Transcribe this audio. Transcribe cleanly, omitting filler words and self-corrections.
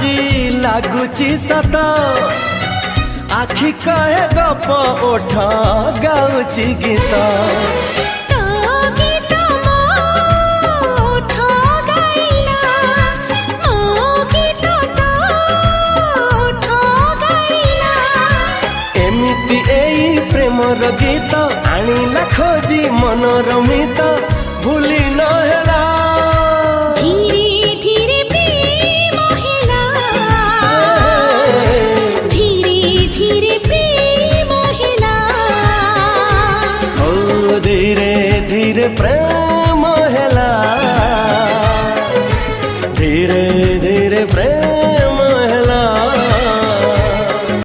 আজি লাগুচি সত आखि कहे गप ओठ गाउची गीत एमिति एई प्रेमर गीत आनिला खोजी मनोरमित